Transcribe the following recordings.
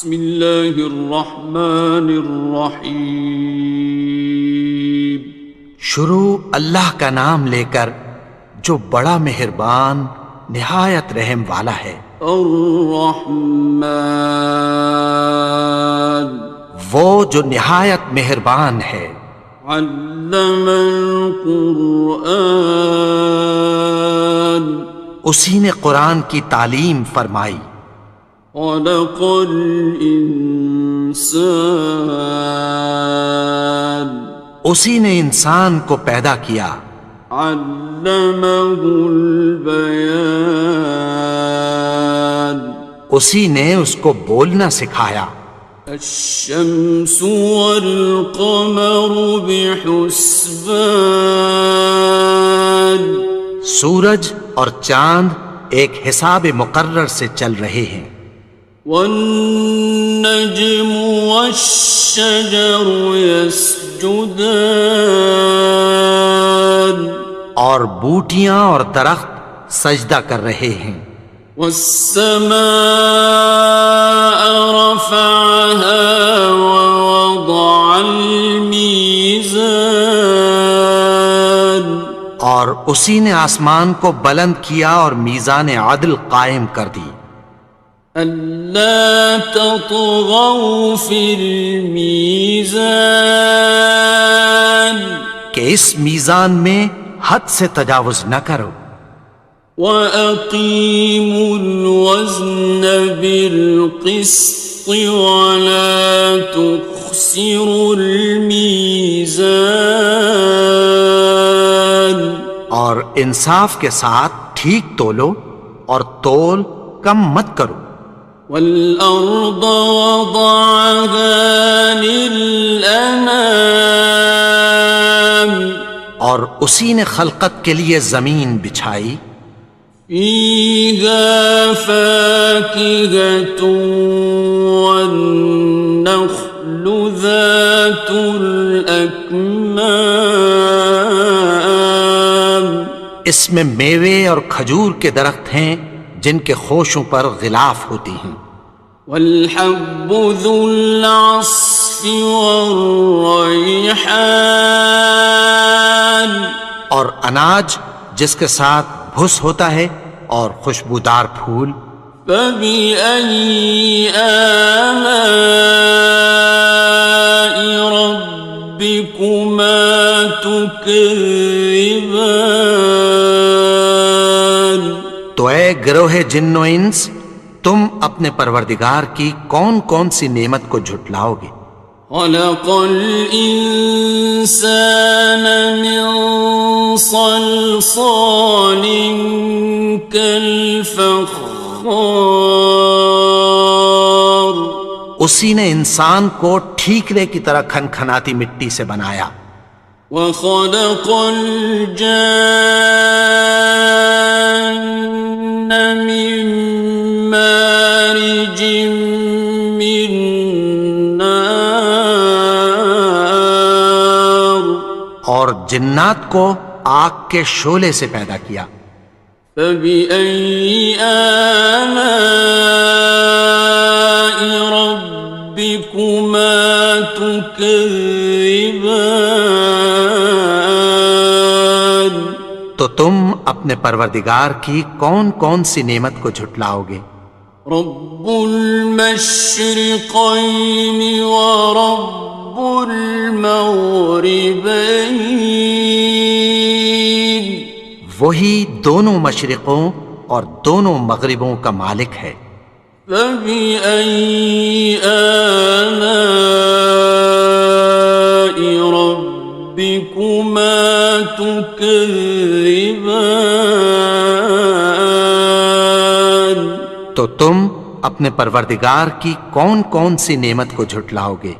بسم اللہ الرحمن الرحیم. شروع اللہ کا نام لے کر جو بڑا مہربان نہایت رحم والا ہے. الرحمن وہ جو نہایت مہربان ہے. علم القرآن اسی نے قرآن کی تعلیم فرمائی. خلق الانسان اسی نے انسان کو پیدا کیا. علمہ البیان اسی نے اس کو بولنا سکھایا. الشمس والقمر بحسبان سورج اور چاند ایک حساب مقرر سے چل رہے ہیں. والنجم والشجر يسجدان اور بوٹیاں اور درخت سجدہ کر رہے ہیں. والسماء رفعها ووضع الميزان اور اسی نے آسمان کو بلند کیا اور میزان عدل قائم کر دی. ألا تطغوا في الميزان کہ اس میزان میں حد سے تجاوز نہ کرو. وَأَقِيمُوا الْوَزْنَ بِالْقِسْطِ وَلَا تُخْسِرُوا الْمِيزَانَ اور انصاف کے ساتھ ٹھیک تولو اور تول کم مت کرو. وَالْأَرْضَ وَضَعَهَا لِلْأَنَامِ اور اسی نے خلقت کے لیے زمین بچھائی. فِيهَا فَاكِهَةٌ وَالنَّخْلُ ذَاتُ الْأَكْمَامِ اس میں میوے اور کھجور کے درخت ہیں جن کے خوشوں پر غلاف ہوتی ہیں. وَالْحَبُّ ذُو الْعَصْفِ وَالرَّيْحَانِ اور اناج جس کے ساتھ بھس ہوتا ہے اور خوشبودار پھول. فَبِأَيِّ آلَاءِ رَبِّكُمَا تُكَذِّبَانِ تو اے گروہ جن و انس تم اپنے پروردگار کی کون کون سی نعمت کو جھٹلاؤ گے. خَلَقَ الْإِنسَانَ مِنْ صَلْصَالٍ كَالْفَخَّارِ اسی نے انسان کو ٹھیکرے کی طرح کھنکھناتی مٹی سے بنایا. وَخَلَقَ الْجَانَّ مِن مَّارِجٍ مِّن نَّارٍ اور جنات کو آگ کے شعلے سے پیدا کیا. فَبِأَيِّ آلَاءِ رَبِّكُمَا تُكَذِّبَانِ تو تم اپنے پروردگار کی کون کون سی نعمت کو جھٹلاؤ گے. رب المشرقین ورب المغربین وہی دونوں مشرقوں اور دونوں مغربوں کا مالک ہے. فَبِأَيِّ آلَاءِ رَبِّكُمَا تُكَذِّبَانِ تو تم اپنے پروردگار کی کون کون سی نعمت کو جھٹلاؤ گے.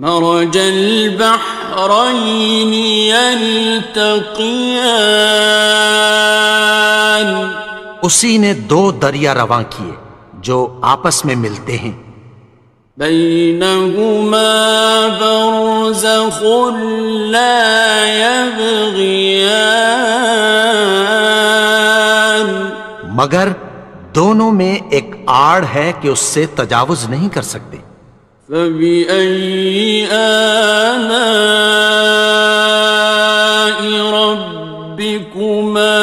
مرج البحرین یلتقیان اسی نے دو دریا رواں کیے جو آپس میں ملتے ہیں. بینہما برزخ لا یبغیان مگر دونوں میں ایک آڑ ہے کہ اس سے تجاوز نہیں کر سکتے۔ فبأي آلاء ربكما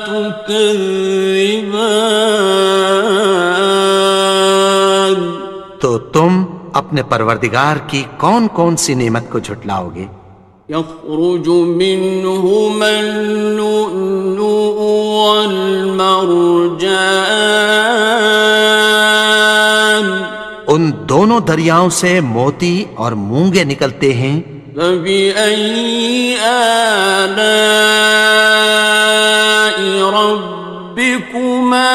تكذبان؟ تو تم اپنے پروردگار کی کون کون سی نعمت کو جھٹلاؤ گے؟ يخرج منهما اللؤلؤ والمرجان، ان دونوں دریاؤں سے موتی اور مونگے نکلتے ہیں۔ فبأي آلاء ربكما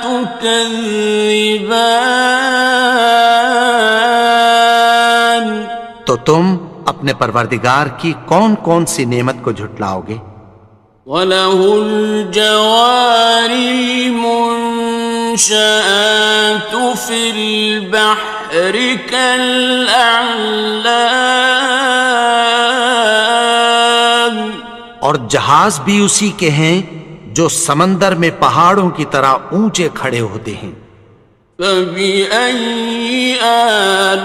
تكذبان؟ تو تم اپنے پروردگار کی کون کون سی نعمت کو جھٹلاؤ گے؟ وَلَهُ الْجَوَارِ الْمُنشَآتُ فِي الْبَحْرِ كَالْأَعْلَامِ، اور جہاز بھی اسی کے ہیں جو سمندر میں پہاڑوں کی طرح اونچے کھڑے ہوتے ہیں۔ فَبِأَيِّ آلَاءِ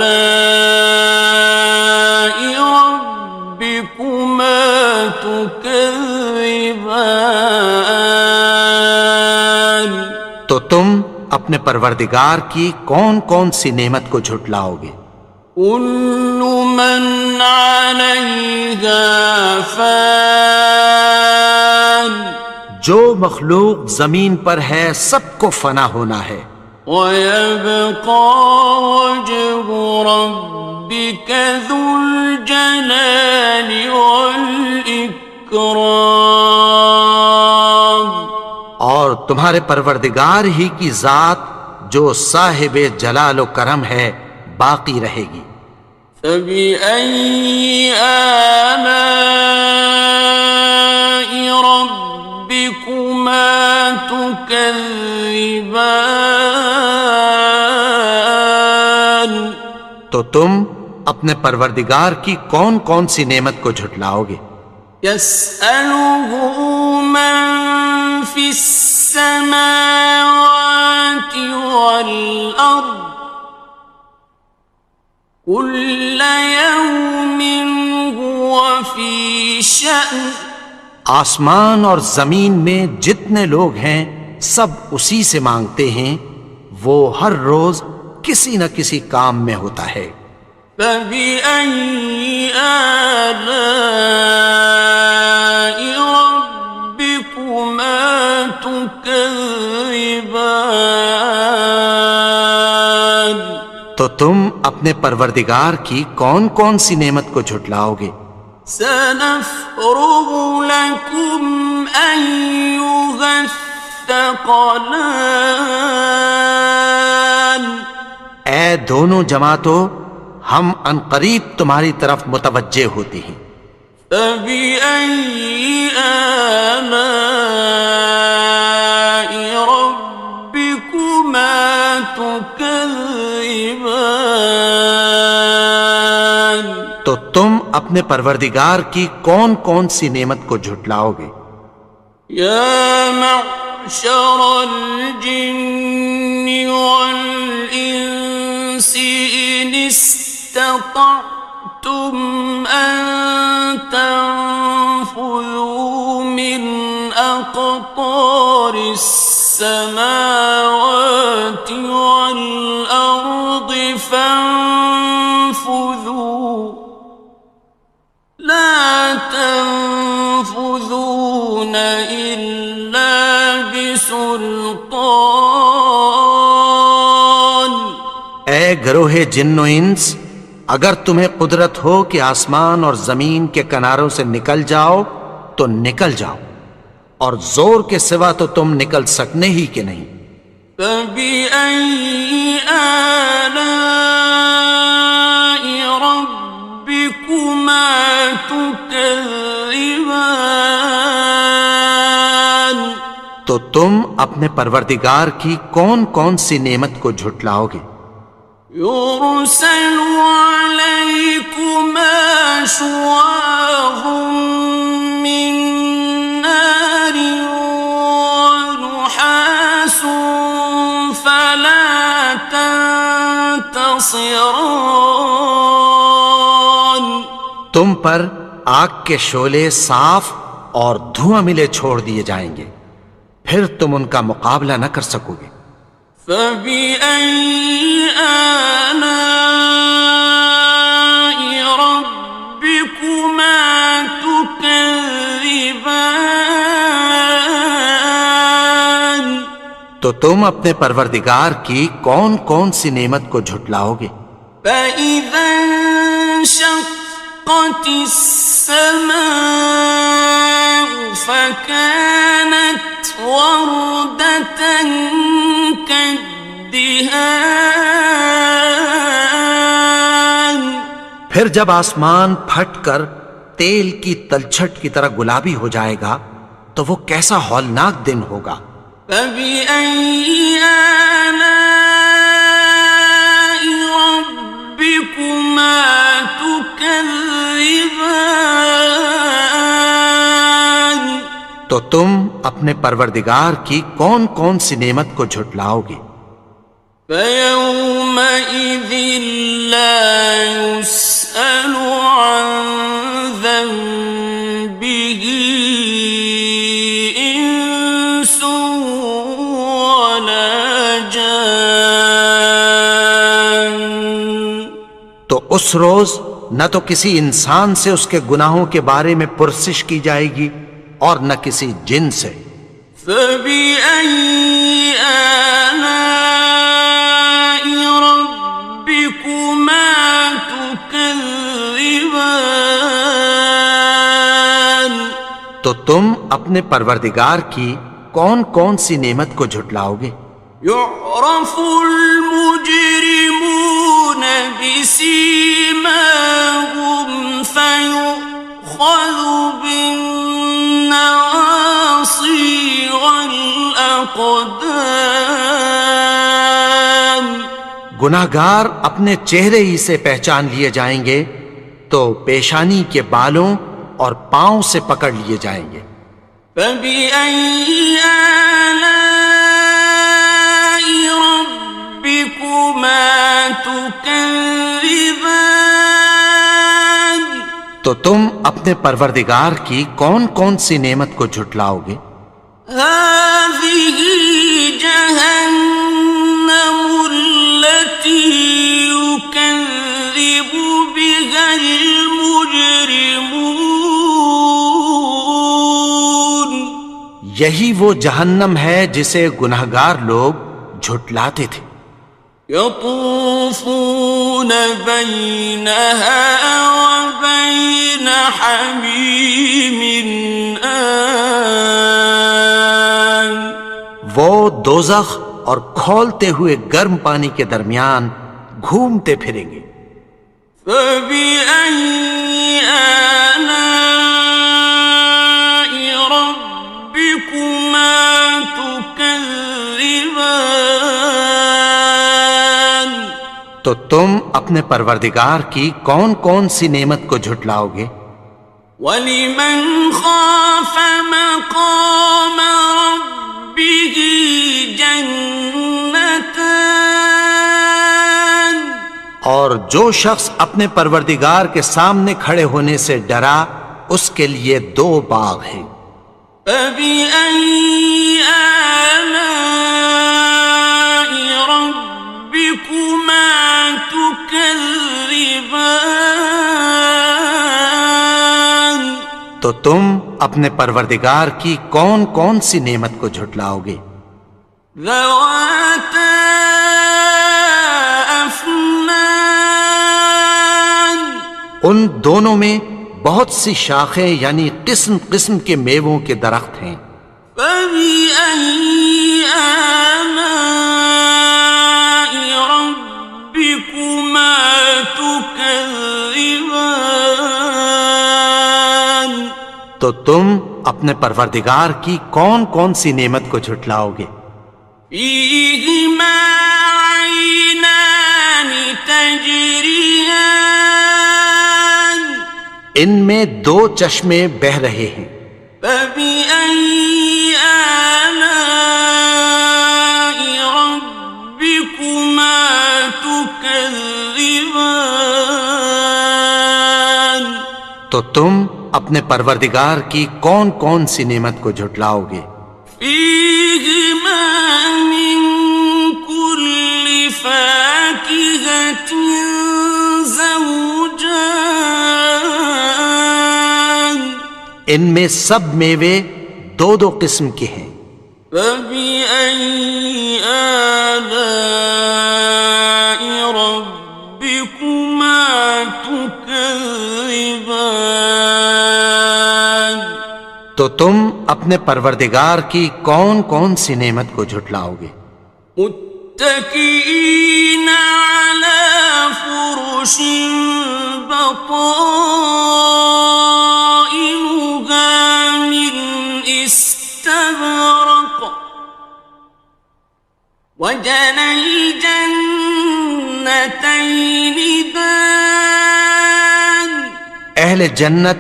رَبِّكُمَا تُكَذِّبَانِ؟ تو تم اپنے پروردگار کی کون کون سی نعمت کو جھٹلاؤ گے؟ كُلُّ مَنْ عَلَيْهَا فَانٍ، جو مخلوق زمین پر ہے سب کو فنا ہونا ہے۔ وَيَبْقَى وَجْهُ رَبِّكَ ذُو الْجَلَالِ وَالْإِكْرَامِ، اور تمہارے پروردگار ہی کی ذات جو صاحب جلال و کرم ہے باقی رہے گی۔ فَبِأَيِّ آلَاءِ رَبِّكُمَا تُكَذِّبَانِ؟ تو تم اپنے پروردگار کی کون کون سی نعمت کو جھٹلاؤ گے؟ يَسْأَلُهُ مَن فِي السَّمَاوَاتِ وَالْأَرْضِ كُلَّ يَوْمٍ هُوَ فِي شَأْنٍ، آسمان اور زمین میں جتنے لوگ ہیں سب اسی سے مانگتے ہیں، وہ ہر روز کسی نہ کسی کام میں ہوتا ہے۔ فَبِأَيِّ آلَاءِ رَبِّكُمَا تُكَذِّبَانِ؟ تو تم اپنے پروردگار کی کون کون سی نعمت کو جھٹلاؤ گے؟ سَنَفْرُغُ لَكُمْ أَيُّهَ الثَّقَلَانِ، اے دونوں جماعتوں، ہم عنقریب تمہاری طرف متوجہ ہوتے ہیں۔ فَبِأَيِّ آلَاءِ رَبِّكُمَا تُكَذِّبَانِ؟ تو تم اپنے پروردگار کی کون کون سی نعمت کو جھٹلاؤ گے؟ يَا مَعْشَرَ الْجِنِّ وَالْإِنسِ إِنِ اسْتَطَعْتُمْ أَن تَنفُذُوا مِنْ أَقْطَارِ السَّمَاوَاتِ وَالْأَرْضِ فَانفُذُوا لَا تَنفُذُونَ إِلَّا بِسُلْطَانٍ۔ اے گروہ جن و انس، اگر تمہیں قدرت ہو کہ آسمان اور زمین کے کناروں سے نکل جاؤ تو نکل جاؤ، اور زور کے سوا تو تم نکل سکنے ہی کہ نہیں۔ فَبِأَيِّ آلَاءِ رَبِّكُمَا تُكَذِّبَانِ؟ تو تم اپنے پروردگار کی کون کون سی نعمت کو جھٹلاؤ گے؟ يُرْسَلُ عَلَيْكُمَا شُوَاظٌ مِّن نَّارٍ وَنُحَاسٌ ينتصران. تم پر آگ کے شعلے صاف اور دھواں ملے چھوڑ دیے جائیں گے، پھر تم ان کا مقابلہ نہ کر سکو گے۔ فبأي آلاء ربكما تكذبان. تو تم اپنے پروردگار کی کون کون سی نعمت کو جھٹلاؤ گے؟ فإذا انشقت السماء فكانت وردة كالدهان. پھر جب آسمان پھٹ کر تیل کی تلچھٹ کی طرح گلابی ہو جائے گا تو وہ کیسا ہولناک دن ہوگا۔ فبأي آلاء ربكما تكذبان. تو تم اپنے پروردگار کی کون کون سی نعمت کو جھٹلاؤ گے؟ فيومئذ لا يسأل عن ذنبه إنس ولا جان. تو اس روز نہ تو کسی انسان سے اس کے گناہوں کے بارے میں پرسش کی جائے گی اور نہ کسی جن سے۔ فبأي آلاء ربكما تكذبان. تو تم اپنے پروردگار کی کون کون سی نعمت کو جھٹلاؤ گے؟ يعرف المجرمون بسيماهم فيؤخذ بالنواصي والأقدام. گناہگار اپنے چہرے ہی سے پہچان لیے جائیں گے تو پیشانی کے بالوں اور پاؤں سے پکڑ لیے جائیں گے۔ فبأي آلاء ربكما تكذبان. تو تم اپنے پروردگار کی کون کون سی نعمت کو جھٹلاؤ گے؟ هذه جهنم التي يكذب بها المجرمون. یہی وہ جہنم ہے جسے گناہگار لوگ جھٹلاتے تھے۔ يطوفون بينها وبين حميم آن. وہ دوزخ اور کھولتے ہوئے گرم پانی کے درمیان گھومتے پھریں گے۔ فبأي آلاء ربكما تكذبان. تو تم اپنے پروردگار کی کون کون سی نعمت کو جھٹلاؤ گے؟ وَلِمَنْ خَافَ مَقَامَ رَبِّهِ جَنَّتَانِ. اور جو شخص اپنے پروردگار کے سامنے کھڑے ہونے سے ڈرا اس کے لیے دو باغ ہیں۔ فَبِأَيِّ آلَاءِ رَبِّكُمَا تُكَذِّبَانِ. تو تم اپنے پروردگار کی کون کون سی نعمت کو جھٹلاؤ گے؟ ذَوَاتَا أَفْنَانٍ. ان دونوں میں بہت سی شاخیں یعنی قسم قسم کے میووں کے درخت ہیں۔ فَبِأَيِّ آلَاءِ رَبِّكُمَا تُكَذِّبَانِ. تو تم اپنے پروردگار کی کون کون سی نعمت کو جھٹلاؤ گے؟ فِيهِمَا عَيْنَانِ تَجْرِيَانِ. ان میں دو چشمے بہہ رہے ہیں۔ فَبِأَيِّ آلَاءِ رَبِّكُمَا تُكَذِّبَانِ. تكذبان تو تم اپنے پروردگار کی کون کون سی نعمت کو جھٹلاؤ گے؟ فيهما من كل فاكهة زوجان ان میں سب میوے دو دو قسم کے ہیں۔ فبأي آلاء ربكما تكذبان تو تم اپنے پروردگار کی کون کون سی نعمت کو جھٹلاؤ گے؟ متكئين على فرش بطائنها من استبرق وجنى الجنتين دان اہل جنت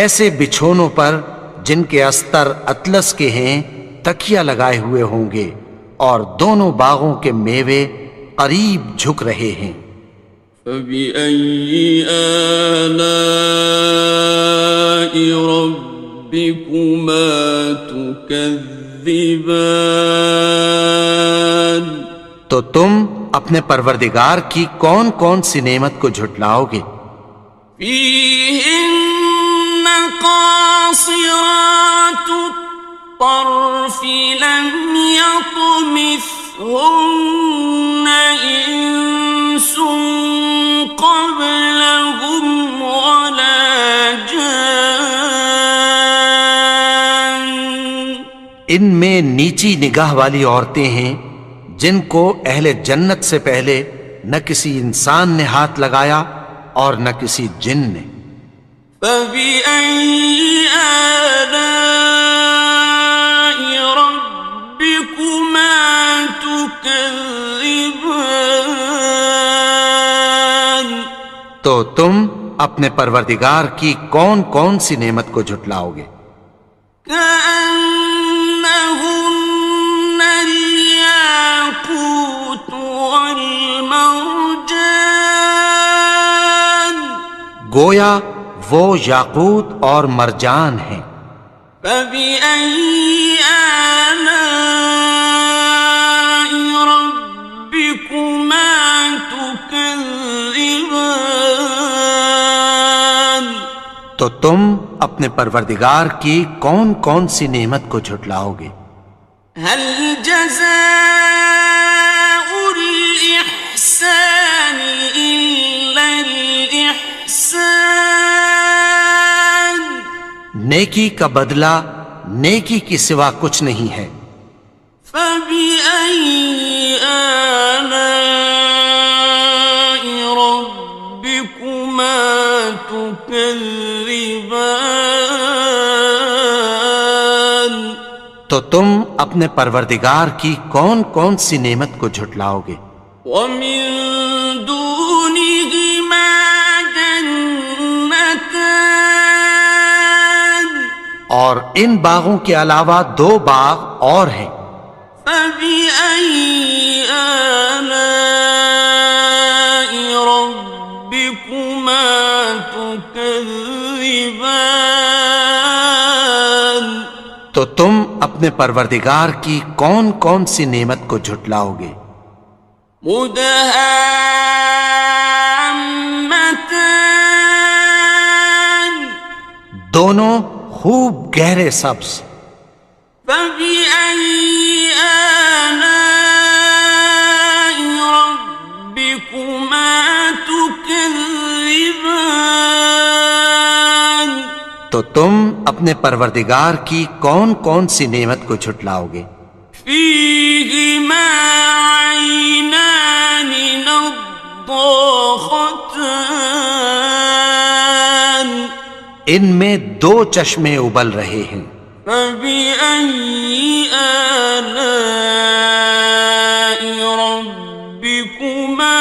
ایسے بچھونوں پر جن کے استر اطلس کے ہیں تکیہ لگائے ہوئے ہوں گے، اور دونوں باغوں کے میوے قریب جھک رہے ہیں۔ فبأي آلاء ربكما تكذبان تو تم اپنے پروردگار کی کون کون سی نعمت کو جھٹلاؤ گے؟ فيهن قاصرات الطرف لم يطمثهن إنس قبلهم ولا جان ان میں نیچی نگاہ والی عورتیں ہیں جن کو اہل جنت سے پہلے نہ کسی انسان نے ہاتھ لگایا اور نہ کسی جن نے۔ فبأي آلاء ربكما تكذبان تو تم اپنے پروردگار کی کون کون سی نعمت کو جھٹلاؤ گے؟ كأنهن الياقوت والمرجان گویا وہ یاقوت اور مرجان ہیں۔ فبأي آلاء ربكما تكذبان تو تم اپنے پروردگار کی کون کون سی نعمت کو جھٹلاؤ گے؟ هل جزاء الإحسان إلا الإحسان نیکی کا بدلہ نیکی کی سوا کچھ نہیں ہے۔ فبأي آلاء ربكما تكذبان تو تم اپنے پروردگار کی کون کون سی نعمت کو جھٹلاؤ گے؟ ومن دونهما جنتان اور ان باغوں کے علاوہ دو باغ اور ہیں۔ فبأي آلاء ربكما تكذبان تو تم اپنے پروردگار کی کون کون سی نعمت کو جھٹلاؤ گے؟ مدهامتان دونوں خوب گہرے سبز۔ فبأي آلاء ربكما تكذبان تو تم اپنے پروردگار کی کون کون سی نعمت کو جھٹلاؤ گے؟ فيهما عينان نضاختان ان میں دو چشمے ابل رہے ہیں۔ فبأي آلاء ربكما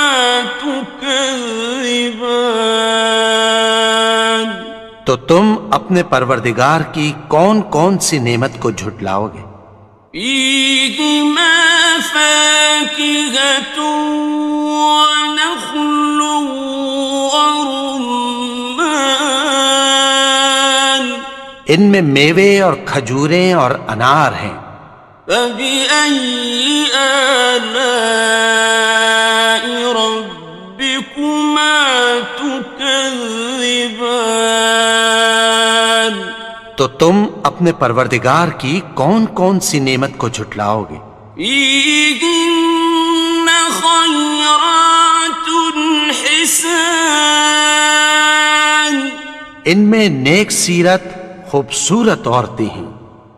تكذبان تو تم اپنے پروردگار کی کون کون سی نعمت کو جھٹلاؤ گے؟ فيهما فاكهة ونخل ان میں میوے اور کھجوریں اور انار ہیں۔ فبأي آلاء ربكما تكذبان؟ تو تم اپنے پروردگار کی کون کون سی نعمت کو جھٹلاؤ گے؟ فيهن خيرات حسان، ان میں نیک سیرت خوبصورت عورتیں ہیں۔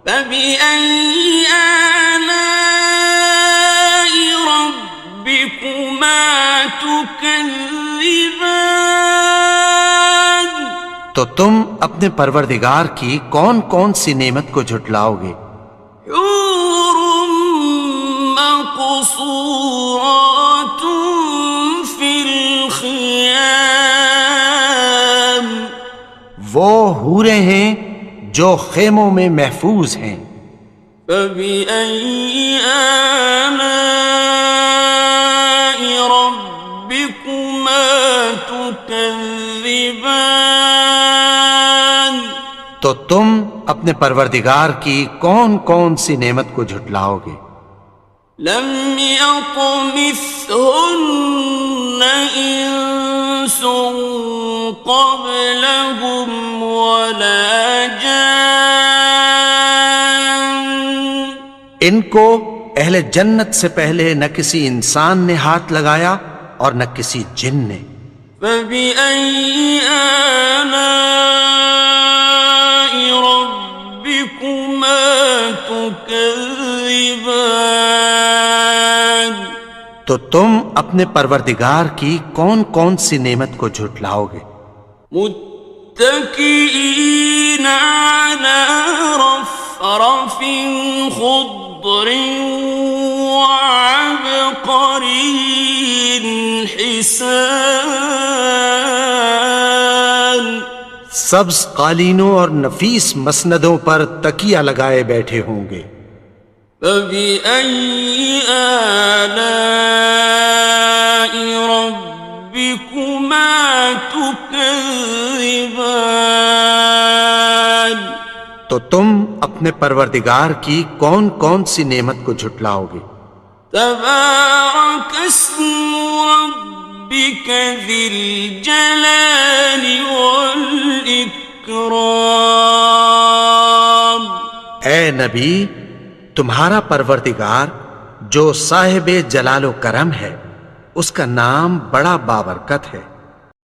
فبأي آلاء ربكما تكذبان؟ تو تم اپنے پروردگار کی کون کون سی نعمت کو جھٹلاؤ گے؟ حور مقصورات في الخيام، وہ حوریں ہیں جو خیموں میں محفوظ ہیں۔ فبأي آلاء ربكما تكذبان؟ تو تم اپنے پروردگار کی کون کون سی نعمت کو جھٹلاؤ گے؟ لم يطمثهن إنس قبلهم ولا جان، ان کو اہل جنت سے پہلے نہ کسی انسان نے ہاتھ لگایا اور نہ کسی جن نے۔ فبأي آلاء ربكما تكذبان؟ تو تم اپنے پروردگار کی کون کون سی نعمت کو جھٹلاؤ گے؟ متكئين على رفرف خضر وعبقري حسان، سبز قالینوں اور نفیس مسندوں پر تکیہ لگائے بیٹھے ہوں گے۔ فبأي آلاء ربكما تكذبان؟ تو تم اپنے پروردگار کی کون کون سی نعمت کو جھٹلاؤ گے؟ تبارك اسم ربك ذي الجلال والإكرام۔ اے نبی، تمہارا پروردگار جو صاحب جلال و کرم ہے، اس کا نام بڑا بابرکت ہے۔